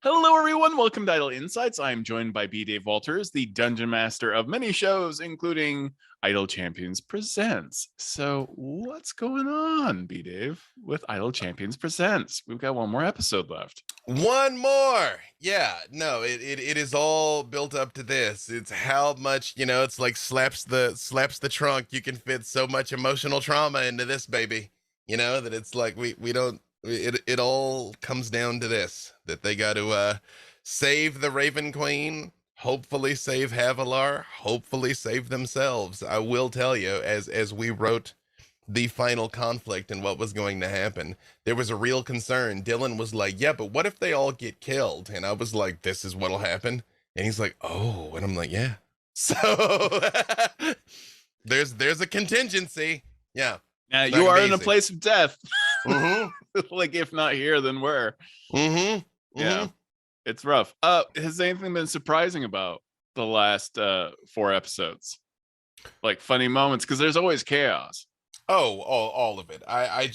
Hello, everyone. Welcome to Idle Insights. I am joined by B. Dave Walters, the dungeon master of many shows, including Idle Champions Presents. So, what's going on, B. Dave, with Idle Champions Presents? We've got one more episode left. One more. Yeah, no, it is all built up to this. It's how much, it's like slaps the trunk. You can fit so much emotional trauma into this baby. That it's like we don't it all comes down to this, that they got to save the Raven Queen, hopefully save Havilar, hopefully save themselves. I will tell you, as we wrote the final conflict and what was going to happen, there was a real concern. Dylan was like, yeah, but what if they all get killed? And I was like, this is what'll happen. And he's like, oh. And I'm like, yeah. So there's a contingency. Yeah. Now you are in a easy. place of death. Mm-hmm. Like, if not here, then where? Mm-hmm. Mm-hmm. Yeah, it's rough. Has anything been surprising about the last 4 episodes? Like funny moments, because there's always chaos. Oh, all of it. I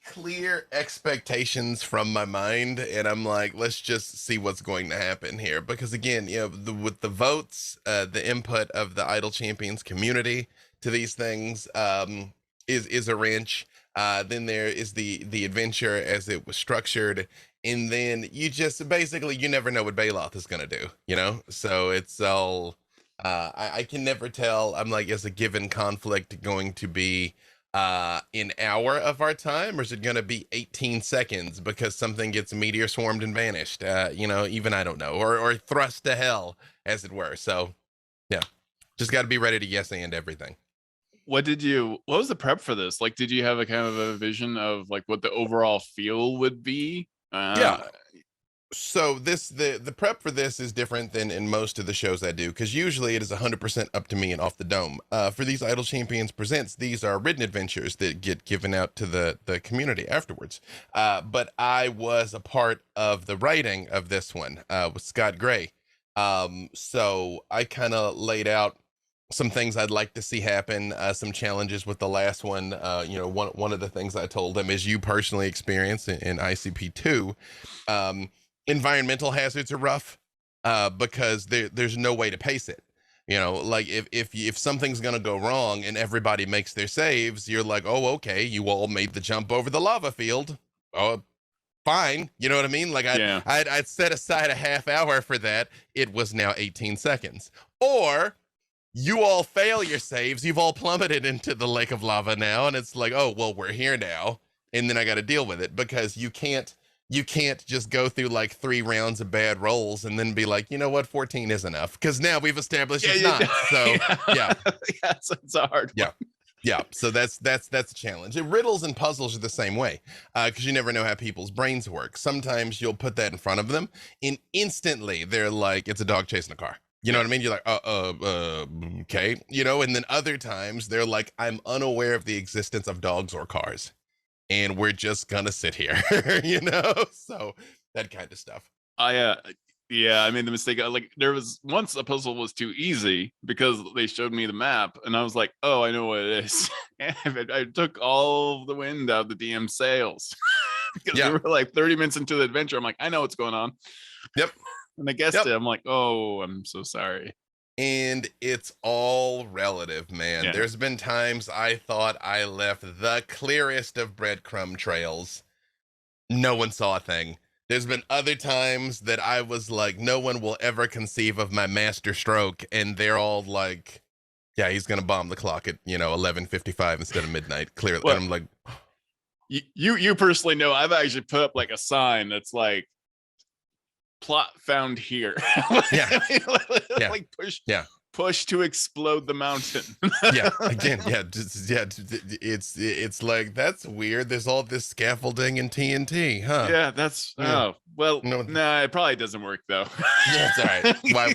clear expectations from my mind, and I'm like, let's just see what's going to happen here. Because again, with the votes, the input of the Idle Champions community to these things, is a wrench. Then there is the adventure as it was structured, and then you never know what Baloth is gonna do. So it's all. I can never tell. I'm like, is a given conflict going to be an hour of our time, or is it going to be 18 seconds because something gets meteor swarmed and vanished? Even I don't know, or thrust to hell, as it were. So, yeah, just got to be ready to yes and everything. What was the prep for this? Like, did you have a kind of a vision of like what the overall feel would be? Yeah. So the prep for this is different than in most of the shows I do, because usually it is 100% up to me and off the dome. For these Idle Champions Presents, these are written adventures that get given out to the community afterwards. But I was a part of the writing of this one with Scott Gray. So I kind of laid out some things I'd like to see happen, some challenges with the last one. One of the things I told him is you personally experience in ICP2. Environmental hazards are rough because there's no way to pace it. Like if something's gonna go wrong and everybody makes their saves, you're like, oh, okay, you all made the jump over the lava field. Oh, fine. You know what I mean? Like I'd set aside a half hour for that. It was now 18 seconds. Or you all fail your saves. You've all plummeted into the lake of lava now, and it's like, oh, well, we're here now, and then I got to deal with it, because you can't just go through like 3 rounds of bad rolls and then be like, you know what, 14 is enough, because now we've established it's not. So yeah, so it's a hard one. Yeah. So that's a challenge. Riddles and puzzles are the same way, because you never know how people's brains work. Sometimes you'll put that in front of them, and instantly they're like, it's a dog chasing a car. You know what I mean? You're like, okay. And then other times they're like, I'm unaware of the existence of dogs or cars, and we're just gonna sit here, so that kind of stuff. I made the mistake. Like, there was once a puzzle was too easy because they showed me the map, and I was like, oh, I know what it is. And I took all the wind out of the DM sails because we were like 30 minutes into the adventure. I'm like, I know what's going on. Yep. And I guessed it. I'm like, oh, I'm so sorry. And it's all relative, man. Yeah. There's been times I thought I left the clearest of breadcrumb trails. No one saw a thing. There's been other times that I was like, no one will ever conceive of my master stroke. And they're all like, yeah, he's going to bomb the clock at, 11:55 instead of midnight. Clearly. Well, and I'm like, you personally know I've actually put up like a sign that's like, plot found here. Yeah. Like push to explode the mountain. It's like, that's weird. There's all this scaffolding and TNT, huh? Yeah, that's it probably doesn't work though. Yeah, it's all right. Why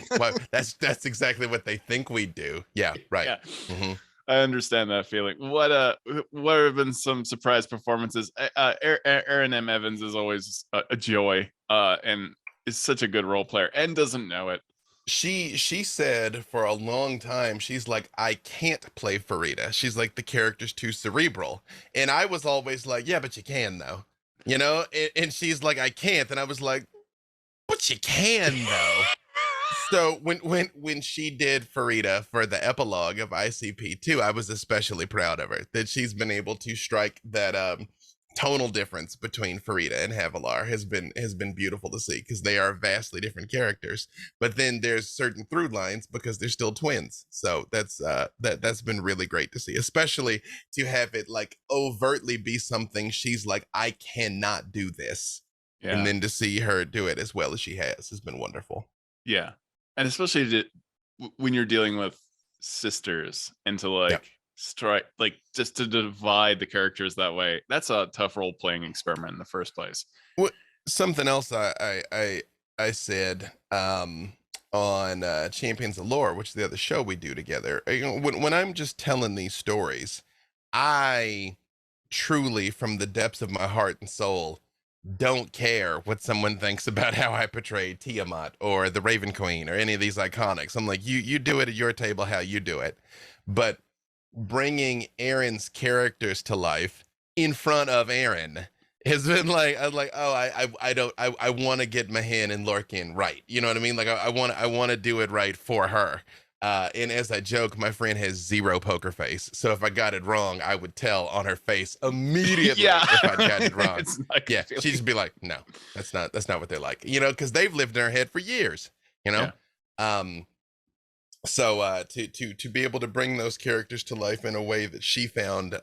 that's exactly what they think we do. Yeah, right. Yeah. Mm-hmm. I understand that feeling. What have been some surprise performances? Aaron M. Evans is always a joy, and is such a good role player and doesn't know it. She said for a long time, she's like, I can't play Farida. She's like, the character's too cerebral. And I was always like, yeah, but you can though. you know, and she's like, I can't. And I was like, but you can though. So when she did Farida for the epilogue of ICP2, I was especially proud of her that she's been able to strike that tonal difference between Farida and Havilar has been beautiful to see because they are vastly different characters. But then there's certain through lines because they're still twins. So that's been really great to see, especially to have it like overtly be something she's like, I cannot do this. And Yeah. then to see her do it as well as she has been wonderful. Yeah. And especially when you're dealing with sisters and to Yeah. like strike, like just to divide the characters that way, that's a tough role playing experiment in the first place. What something else I said on Champions of Lore, which is the other show we do together. You know, when I'm just telling these stories, I truly, from the depths of my heart and soul, don't care what someone thinks about how I portrayed Tiamat or the Raven Queen or any of these iconics. I'm like, you do it at your table how you do it. But bringing Aaron's characters to life in front of Aaron has been like, I was like, oh, I want to get Mahan and Lorcan right. You know what I mean? Like I want to do it right for her. And as I joke, my friend has zero poker face. So if I got it wrong, I would tell on her face immediately Yeah. if I'd gotten it wrong. Yeah, feeling... she'd just be like, no, that's not what they're like. You know, because they've lived in her head for years, you know? Yeah. So to be able to bring those characters to life in a way that she found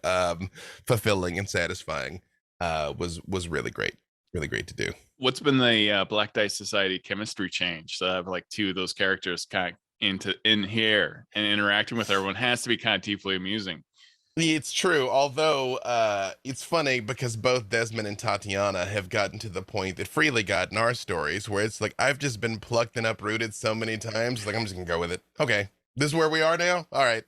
fulfilling and satisfying was really great to do. What's been the Black Dice Society chemistry change? So I have like two of those characters kind of in here and interacting with everyone has to be kind of deeply amusing. It's true, although it's funny because both Desmond and Tatiana have gotten to the point that Freely got in our stories where it's like, I've just been plucked and uprooted so many times, like I'm just gonna go with it. Okay, this is where we are now. All right,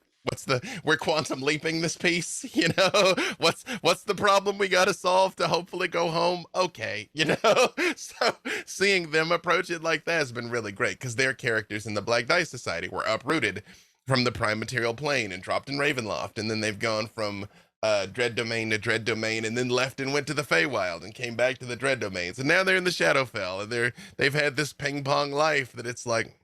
we're quantum leaping this piece, you know? What's the problem we gotta solve to hopefully go home? Okay, you know? So seeing them approach it like that has been really great because their characters in the Black Dice Society were uprooted from the prime material plane and dropped in Ravenloft, and then they've gone from Dread Domain to Dread Domain, and then left and went to the Feywild and came back to the Dread Domains, and now they're in the Shadowfell, and they've had this ping pong life that it's like,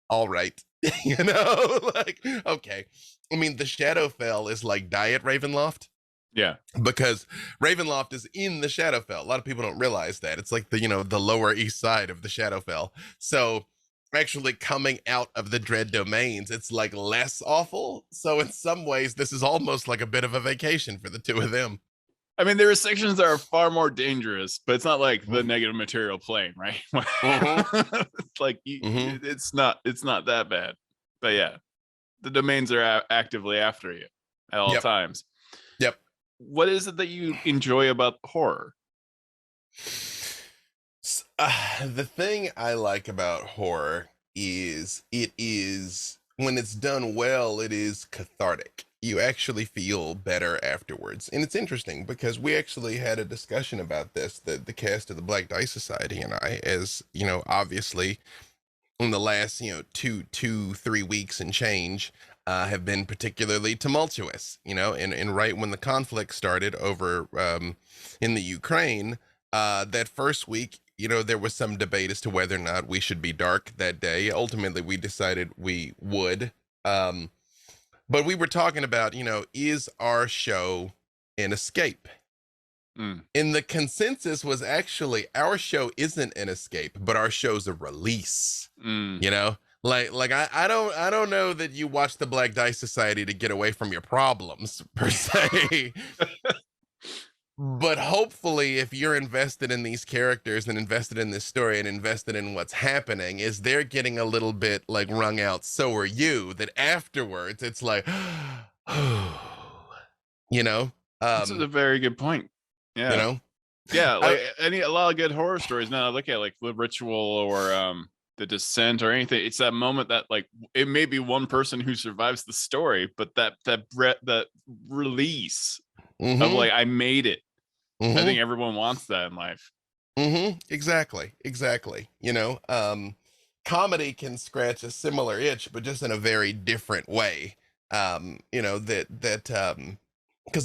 all right, you know, like okay. I mean, the Shadowfell is like Diet Ravenloft. Yeah, because Ravenloft is in the Shadowfell. A lot of people don't realize that it's like the lower east side of the Shadowfell. So actually coming out of the Dread Domains, it's like less awful. So in some ways, this is almost like a bit of a vacation for the two of them. I mean, there are sections that are far more dangerous, but it's not like the negative material plane, right? It's like it's not that bad. But yeah, the domains are actively after you at all times. Yep. What is it that you enjoy about horror? The thing I like about horror is it is, when it's done well, it is cathartic. You actually feel better afterwards. And it's interesting because we actually had a discussion about this, the cast of the Black Dice Society and I, as, you know, obviously in the last, 3 weeks and change, have been particularly tumultuous, and right when the conflict started over in the Ukraine, that first week, there was some debate as to whether or not we should be dark that day. Ultimately, we decided we would. But we were talking about, is our show an escape? And the consensus was actually our show isn't an escape, but our show's a release. Like I don't know that you watch the Black Dice Society to get away from your problems per se. But hopefully, if you're invested in these characters and invested in this story and invested in what's happening, is they're getting a little bit like wrung out, so are you, that afterwards it's like, That's a very good point. Yeah. Yeah, like a lot of good horror stories now I look at, like The Ritual or The Descent or anything. It's that moment that, like, it may be one person who survives the story, but that release of like, I made it. I think everyone wants that in life. Exactly. Comedy can scratch a similar itch, but just in a very different way. Because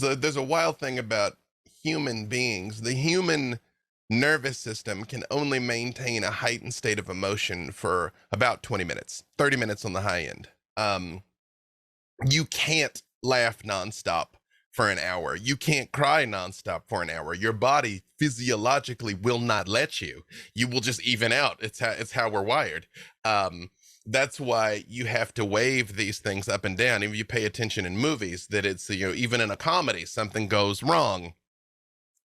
there's a wild thing about human beings, the human nervous system can only maintain a heightened state of emotion for about 20 minutes, 30 minutes on the high end. You can't laugh nonstop for an hour. You can't cry nonstop for an hour. Your body physiologically will not let you. You will just even out. It's how we're wired. That's why you have to wave these things up and down. If you pay attention in movies, that it's, even in a comedy, something goes wrong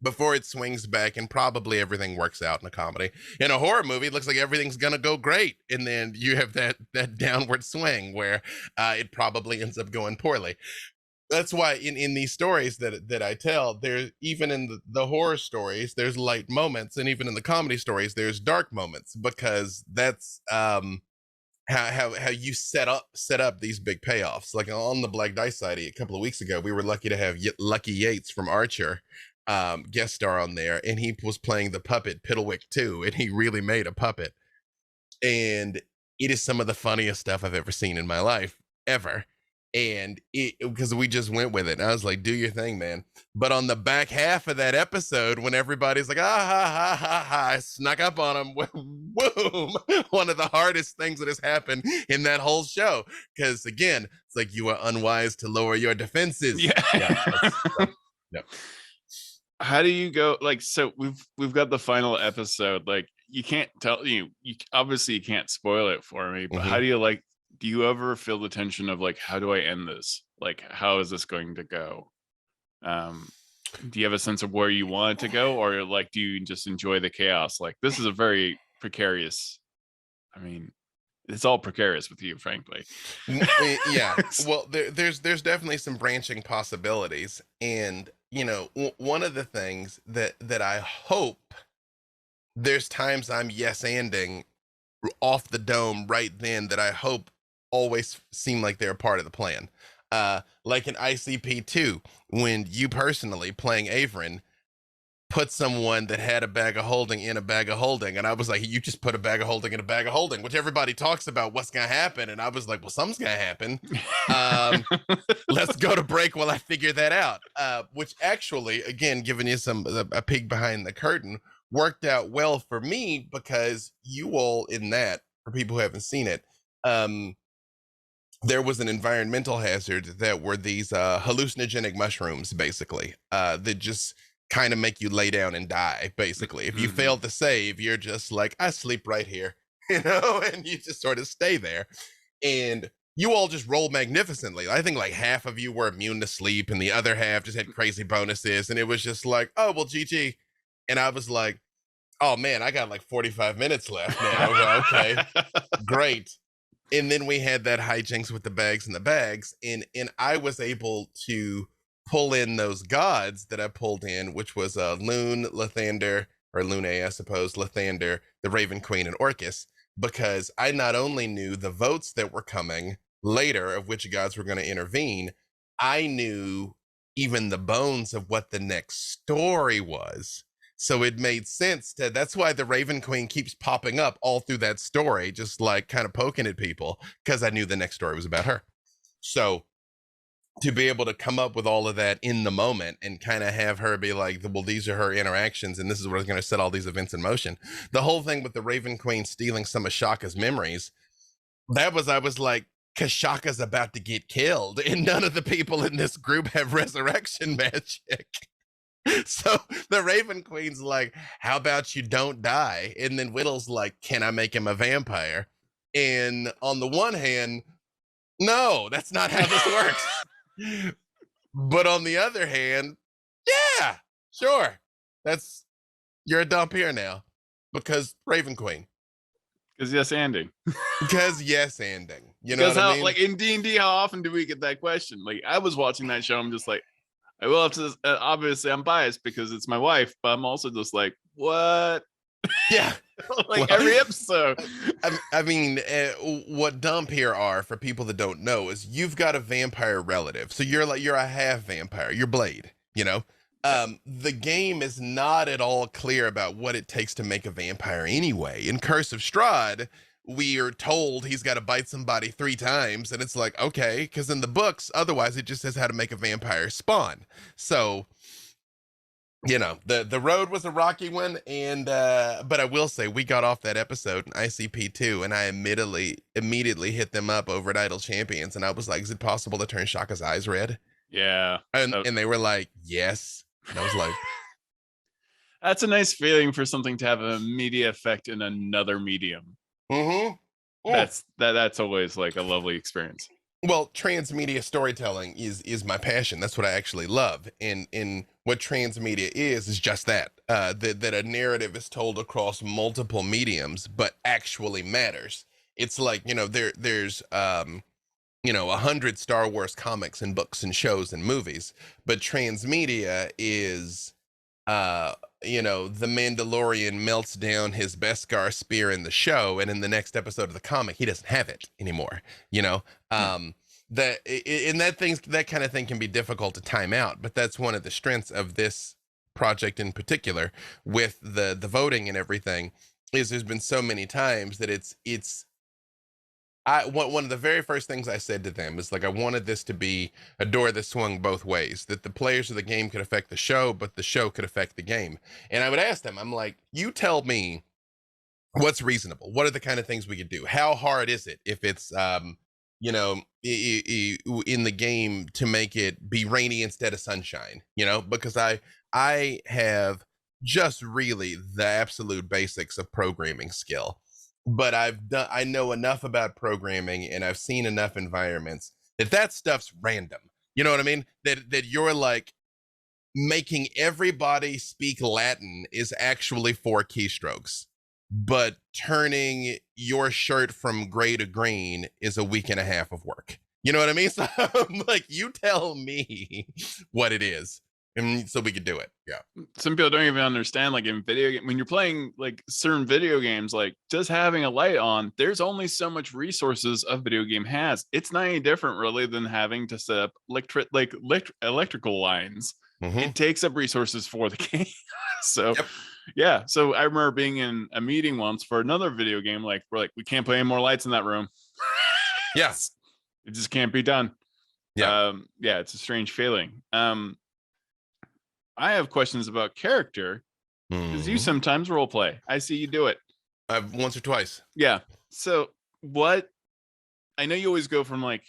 before it swings back, and probably everything works out in a comedy. In a horror movie, it looks like everything's gonna go great, and then you have that downward swing where it probably ends up going poorly. That's why in these stories that I tell, there, even in the horror stories, there's light moments, and even in the comedy stories, there's dark moments, because that's how you set up these big payoffs. Like on the Black Dice Society a couple of weeks ago, we were lucky to have Lucky Yates from Archer guest star on there, and he was playing the puppet Piddlewick 2, and he really made a puppet, and it is some of the funniest stuff I've ever seen in my life, ever. And because we just went with it, and I was like, do your thing, man. But on the back half of that episode, when everybody's like, ah ha ha ha ha, I snuck up on him, boom, one of the hardest things that has happened in that whole show, because again, it's like, you are unwise to lower your defenses. Yeah. How do you go, like, so we've got the final episode, like, you can't tell, you obviously you can't spoil it for me, but how do you ever feel the tension of, like, how do I end this? Like, how is this going to go? Do you have a sense of where you want it to go, or like, do you just enjoy the chaos? Like, this is a very precarious, I mean, it's all precarious with you, frankly. Yeah. Well, there's definitely some branching possibilities, and one of the things that I hope, there's times I'm yes-anding off the dome right then that I hope always seem like they're a part of the plan. Like in ICP2, when you personally playing Averin put someone that had a bag of holding in a bag of holding, and I was like, you just put a bag of holding in a bag of holding, which everybody talks about what's gonna happen, and I was like, well, something's gonna happen. Let's go to break while I figure that out. Which actually, again, giving you a peek behind the curtain, worked out well for me, because you all in that, for people who haven't seen it, there was an environmental hazard that were these hallucinogenic mushrooms, basically, that just kind of make you lay down and die, basically. If you fail to save, you're just like, I sleep right here, and you just sort of stay there. And you all just roll magnificently. I think like half of you were immune to sleep, and the other half just had crazy bonuses, and it was just like, oh, well, GG. And I was like, oh man, I got like 45 minutes left now. Okay, great. And then we had that hijinks with the bags and the bags, and I was able to pull in those gods that I pulled in, which was Lune, Lathander, or Lune, I suppose, Lathander, the Raven Queen, and Orcus, because I not only knew the votes that were coming later of which gods were going to intervene, I knew even the bones of what the next story was. So it made sense that's why the Raven Queen keeps popping up all through that story, just like kind of poking at people, because I knew the next story was about her. So to be able to come up with all of that in the moment and kind of have her be like, well, these are her interactions, and this is what's going to set all these events in motion. The whole thing with the Raven Queen stealing some of Shaka's memories, I was like, because Shaka's about to get killed, and none of the people in this group have resurrection magic. So the Raven Queen's like, how about you don't die? And then Whittle's like, can I make him a vampire? And on the one hand, no, that's not how this works. But on the other hand, yeah, sure. You're a Dhampir now, because Raven Queen. Because yes, anding. Because yes, anding. You know what I mean? Like in D&D, how often do we get that question? Like, I was watching that show, I'm just like, I will have to, obviously I'm biased because it's my wife, but I'm also just like, what? Yeah. Like, well, every episode. I mean, what Dhampir are, for people that don't know, is you've got a vampire relative. So you're a half vampire. You're Blade, the game is not at all clear about what it takes to make a vampire anyway. In Curse of Strahd, we are told he's got to bite somebody 3 times, and it's like, okay, because in the books, otherwise it just says how to make a vampire spawn. So The road was a rocky one, and but I will say we got off that episode in ICP2, and I immediately hit them up over at Idle Champions, and I was like, is it possible to turn Shaka's eyes red? Yeah. And they were like, yes. And I was like, That's a nice feeling for something to have a media effect in another medium. mm-hmm. That's always like a lovely experience. Well, transmedia storytelling is my passion. That's what I actually love. And what transmedia is just that. That a narrative is told across multiple mediums, but actually matters. It's like, there's 100 Star Wars comics and books and shows and movies, but transmedia is the Mandalorian melts down his Beskar spear in the show, and in the next episode of the comic, he doesn't have it anymore. That kind of thing can be difficult to time out, but that's one of the strengths of this project in particular, with the voting and everything, is there's been so many times that one of the very first things I said to them is like, I wanted this to be a door that swung both ways, that the players of the game could affect the show, but the show could affect the game. And I would ask them, I'm like, you tell me what's reasonable. What are the kind of things we could do? How hard is it if it's, in the game to make it be rainy instead of sunshine, because I have just really the absolute basics of programming skill, but I know enough about programming, and I've seen enough environments that stuff's random. You know what I mean? That you're like, making everybody speak Latin is actually 4 keystrokes, but turning your shirt from gray to green is a week and a half of work. You know what I mean? So I'm like, you tell me what it is, and so we could do it. Yeah. Some people don't even understand, like in video game, when you're playing like certain video games, like just having a light on, there's only so much resources a video game has. It's not any different really than having to set up electrical lines. Mm-hmm. It takes up resources for the game. So Yep. Yeah. So I remember being in a meeting once for another video game. Like, we're like, we can't play any more lights in that room. Yes. It just can't be done. Yeah. Yeah, it's a strange feeling. I have questions about character, because you sometimes role play. I see you do it. Once or twice. Yeah. So I know you always go from like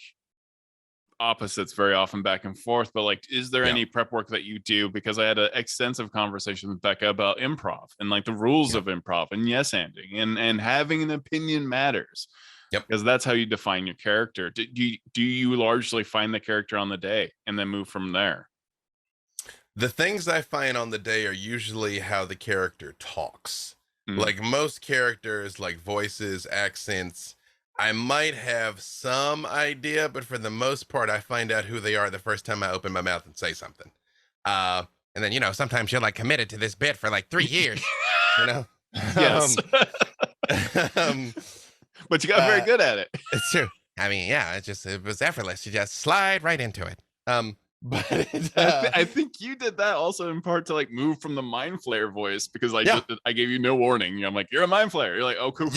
opposites very often back and forth, but like, is there any prep work that you do? Because I had an extensive conversation with Becca about improv and like the rules of improv and yes anding and having an opinion matters. Yep. Because that's how you define your character. Do you largely find the character on the day and then move from there? The things I find on the day are usually how the character talks. Like most characters, like voices, accents, I might have some idea, but for the most part, I find out who they are the first time I open my mouth and say something. And then, sometimes you're like committed to this bit for like 3 years, Yes. But you got very good at it. It's true. I mean, yeah, it was effortless. You just slide right into it. But I think you did that also in part to like move from the mind flayer voice, because I gave you no warning. I'm like, you're a mind flayer. You're like, oh, cool.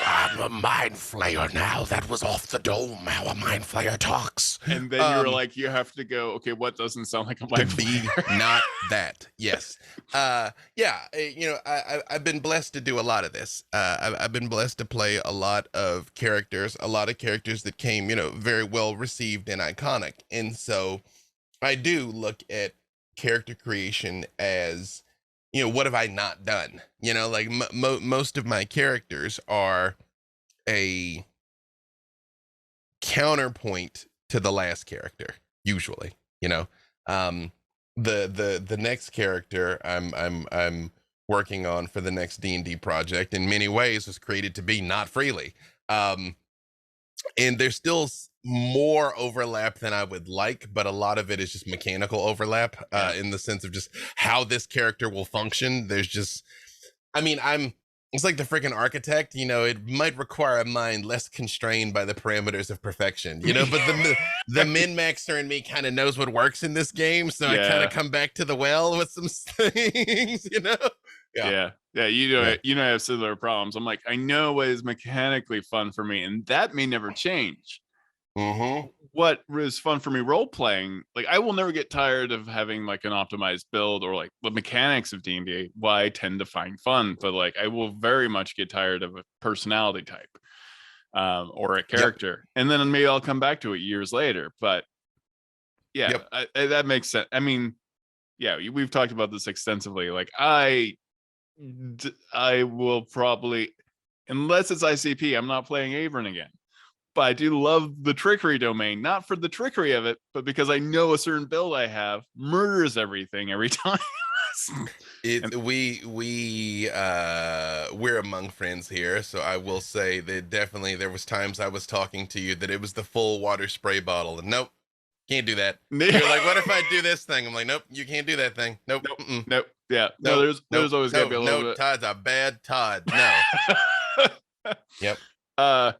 I'm a mind flayer now. That was off the dome. How a mind flayer talks. And then you were like, you have to go, okay, what doesn't sound like a mind flayer? Not that. Yes. I've been blessed to do a lot of this. I've been blessed to play a lot of characters that came, very well received and iconic. And so I do look at character creation as, what have I not done? Like most of my characters are a counterpoint to the last character, usually. The next character I'm working on for the next D&D project in many ways was created to be not freely. And there's still more overlap than I would like, but a lot of it is just mechanical overlap, in the sense of just how this character will function. It's like the freaking architect, it might require a mind less constrained by the parameters of perfection, but the min-maxer in me kind of knows what works in this game. So I kind of come back to the well with some things, Yeah. I have similar problems. I'm like, I know what is mechanically fun for me, and that may never change. Mm-hmm. what was fun for me role playing, like I will never get tired of having like an optimized build or like the mechanics of D&D, why I tend to find fun, but like I will very much get tired of a personality type or a Yep. character, and then maybe I'll come back to it years later. But yeah, Yep. that makes sense. I mean, yeah, we've talked about this extensively. Like I will probably, unless it's ICP, I'm not playing Avern again. But I do love the trickery domain, not for the trickery of it, but because I know a certain build I have murders everything every time. And We're among friends here, so I will say that definitely there was times I was talking to you that it was the full water spray bottle, and nope, can't do that. You're like, what if I do this thing? I'm like, nope, you can't do that thing. Nope. nope, Mm-mm. nope, yeah, no, Nope. there's Nope. always gotta be a little No. bit. Todd's a bad Todd. No. Yep.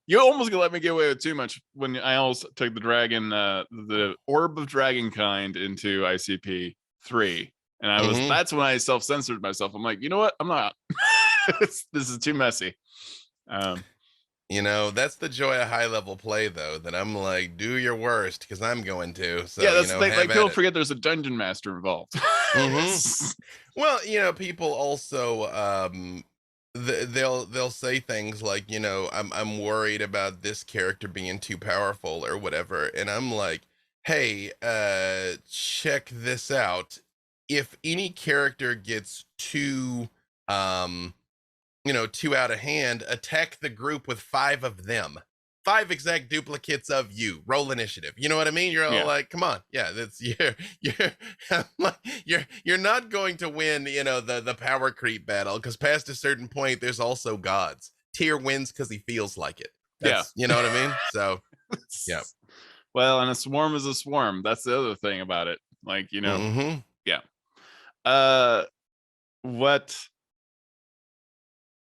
You almost gonna let me get away with too much when I almost took the dragon, the orb of dragon kind into ICP 3, and Mm-hmm. that's when I self-censored myself. I'm like, you know what, I'm not. This is too messy. You know, that's the joy of high level play, though, that I'm like, do your worst, because I'm going to. So, Yeah, that's the thing. have Like at people it. forget there's a dungeon master involved. Mm-hmm. Well, people also they'll say things like, I'm worried about this character being too powerful or whatever, and I'm like, hey, check this out. If any character gets um too out of hand, attack the group with 5 of them. 5 exact duplicates of you. Roll initiative. You know what I mean? You're all Yeah. like, come on. Yeah, that's you're not going to win, the power creep battle, because past a certain point, there's also gods. Tyr wins because he feels like it. That's Yeah. you know what I mean? So yeah. Well, and a swarm is a swarm. That's the other thing about it. Like, Mm-hmm. yeah. Uh what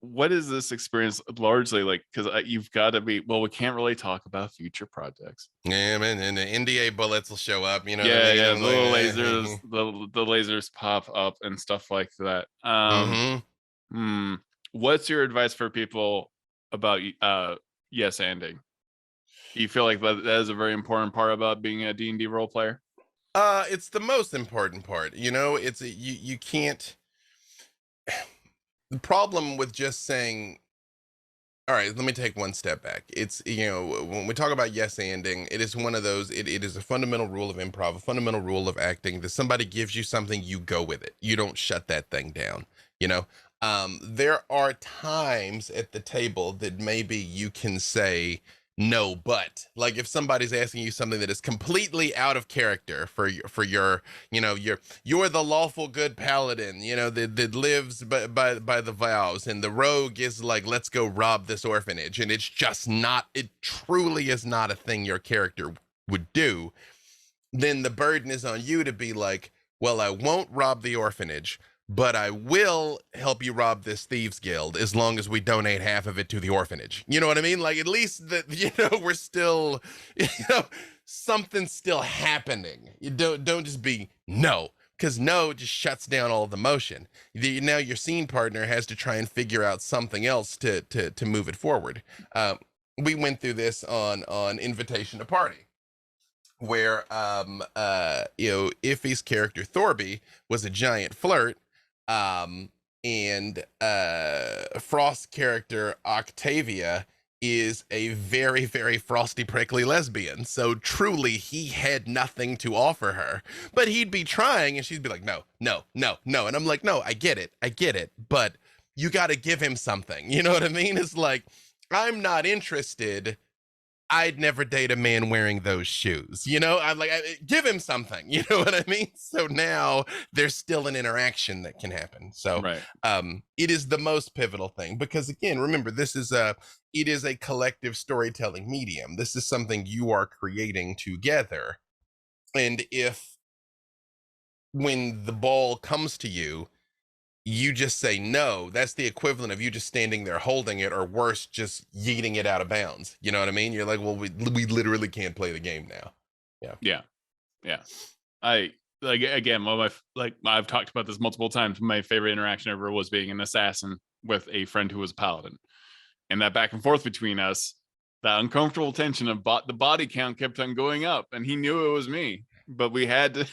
what is this experience largely like? Because you've got to be, well, we can't really talk about future projects. Yeah, man, and the NDA bullets will show up, you know what I Yeah, mean? yeah, I'm the little lasers, like, the lasers pop up and stuff like that. mm-hmm. What's your advice for people about yes anding? Do you feel like that is a very important part about being a D&D role player? It's the most important part. You can't. The problem with just saying, all right, let me take one step back. It's, when we talk about yes anding, it is one of those, it is a fundamental rule of improv, a fundamental rule of acting, that somebody gives you something, you go with it. You don't shut that thing down, you know? There are times at the table that maybe you can say, no, but like if somebody's asking you something that is completely out of character for your, you're the lawful good paladin, that lives by the vows, and the rogue is like, let's go rob this orphanage, and it's just not, it truly is not a thing your character would do. Then the burden is on you to be like, well, I won't rob the orphanage, but I will help you rob this thieves guild as long as we donate half of it to the orphanage. You know what I mean? Like, at least that, we're still, something's still happening. You don't just be no, because no just shuts down all the motion. Now your scene partner has to try and figure out something else to move it forward. We went through this on Invitation to Party, where Iffy's character Thorby was a giant flirt, and Frost's character Octavia is a very, very frosty, prickly lesbian. So truly, he had nothing to offer her, but he'd be trying, and she'd be like, no, no, no, no. And I'm like, no, I get it, but you got to give him something. You know what I mean? It's like, I'm not interested. I'd never date a man wearing those shoes. I'm like, give him something. You know what I mean? So now there's still an interaction that can happen. So Right. it is the most pivotal thing, because again, remember, it is a collective storytelling medium. This is something you are creating together. And if, when the ball comes to you, you just say no, that's the equivalent of you just standing there holding it, or worse, just yeeting it out of bounds. You know what I mean? You're like, well, we literally can't play the game now. Yeah. I like, again, I've talked about this multiple times. My favorite interaction ever was being an assassin with a friend who was a paladin, and that back and forth between us, the uncomfortable tension of the body count kept on going up, and he knew it was me, but we had to.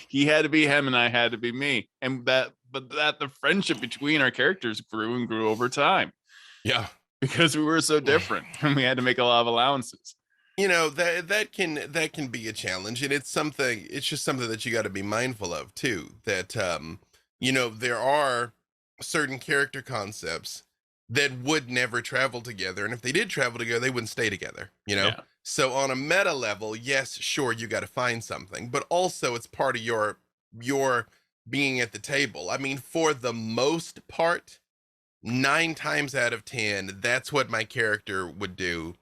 He had to be him, and I had to be me, and that the friendship between our characters grew and grew over time. Yeah, because we were so different, and we had to make a lot of allowances. you know, that can be a challenge, and it's just something that you got to be mindful of too, that you know, there are certain character concepts that would never travel together, and if they did travel together they wouldn't stay together, you know. Yeah. So on a meta level, yes, sure, you got to find something, but also it's part of your being at the table. I mean, for the most part, 9 times out of 10, that's what my character would do,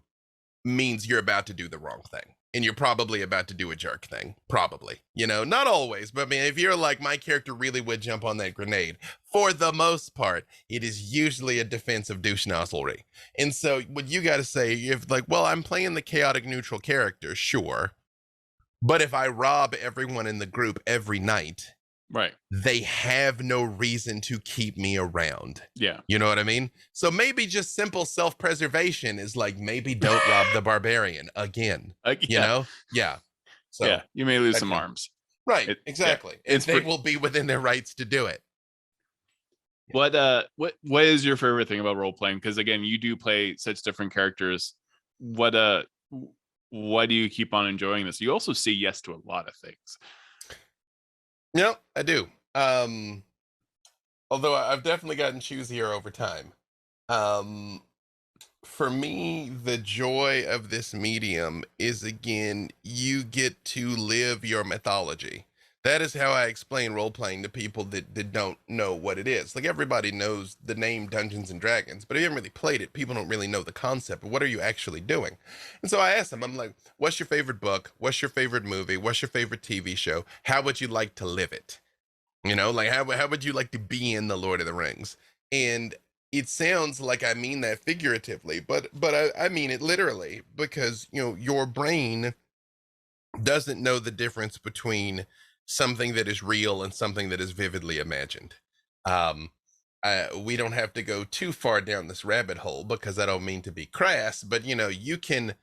means you're about to do the wrong thing. And you're probably about to do a jerk thing. Probably. You know, not always, but I mean, if you're like, my character really would jump on that grenade, for the most part, it is usually a defensive douche nozzlery. And so what you got to say, if like, well, I'm playing the chaotic neutral character, sure. But if I rob everyone in the group every night, Right. they have no reason to keep me around. Yeah. You know what I mean? So maybe just simple self-preservation is like, maybe don't rob the barbarian again. Yeah. You know? Yeah. So yeah, you may lose some arms. Right, exactly. Yeah, and they will be within their rights to do it. What is your favorite thing about role playing? Because again, you do play such different characters. Why do you keep on enjoying this? You also say yes to a lot of things. No, I do. Although I've definitely gotten choosier over time. For me, the joy of this medium is, again, you get to live your mythology. That is how I explain role playing to people that don't know what it is. Like, everybody knows the name Dungeons and Dragons, but if you haven't really played it, people don't really know the concept of what are you actually doing. And so I ask them, I'm like, what's your favorite book? What's your favorite movie? What's your favorite TV show? How would you like to live it? You know, like, how would you like to be in the Lord of the Rings? And it sounds like I mean that figuratively, but I mean it literally, because, you know, your brain doesn't know the difference between something that is real and something that is vividly imagined. We don't have to go too far down this rabbit hole, because I don't mean to be crass, but, you know, you can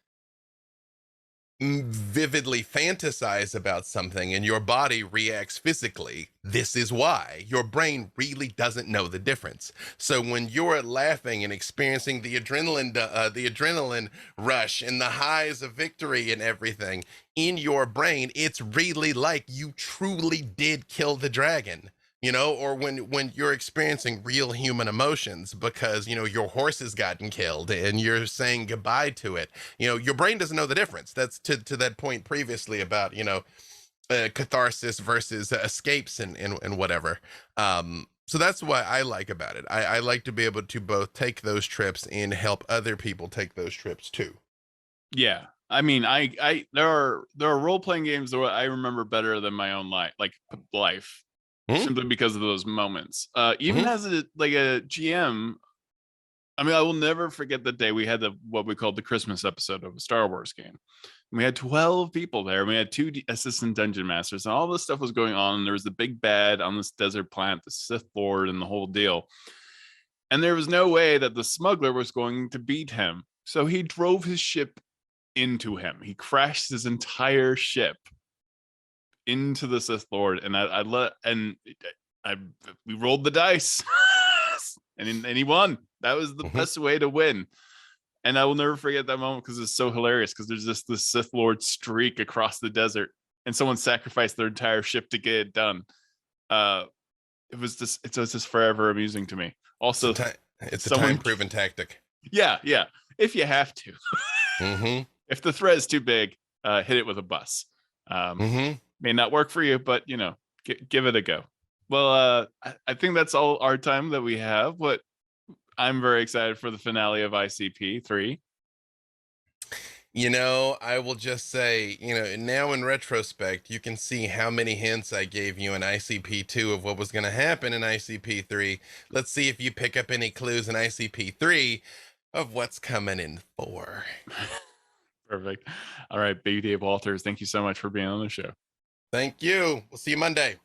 vividly fantasize about something and your body reacts physically. This is why your brain really doesn't know the difference. So when you're laughing and experiencing the adrenaline rush and the highs of victory and everything in your brain, it's really like you truly did kill the dragon. You know, or when you're experiencing real human emotions because, you know, your horse has gotten killed and you're saying goodbye to it, you know, your brain doesn't know the difference. That's to that point previously about, you know, catharsis versus escapes and whatever. So that's what I like about it. I like to be able to both take those trips and help other people take those trips too. Yeah. I mean, there are role playing games that I remember better than my own life. Simply because of those moments. Even as a GM, I mean, I will never forget the day we had what we called the Christmas episode of a Star Wars game. We had 12 people there. We had 2 assistant dungeon masters, and all this stuff was going on. And there was the big bad on this desert planet, the Sith Lord, and the whole deal. And there was no way that the smuggler was going to beat him. So he drove his ship into him. He crashed his entire ship into the Sith Lord, and we rolled the dice, and he won. That was the best way to win, and I will never forget that moment because it's so hilarious. Because there's just this Sith Lord streak across the desert, and someone sacrificed their entire ship to get it done. It was just forever amusing to me. Also, it's a time-proven tactic. Yeah, if you have to. If the threat is too big, hit it with a bus. May not work for you, but, you know, give it a go. Well, I think that's all our time that we have, but I'm very excited for the finale of ICP 3. You know, I will just say, you know, now in retrospect, you can see how many hints I gave you in ICP 2 of what was going to happen in ICP 3. Let's see if you pick up any clues in ICP 3 of what's coming in 4. Perfect. All right, Big Dave Walters, thank you so much for being on the show. Thank you. We'll see you Monday.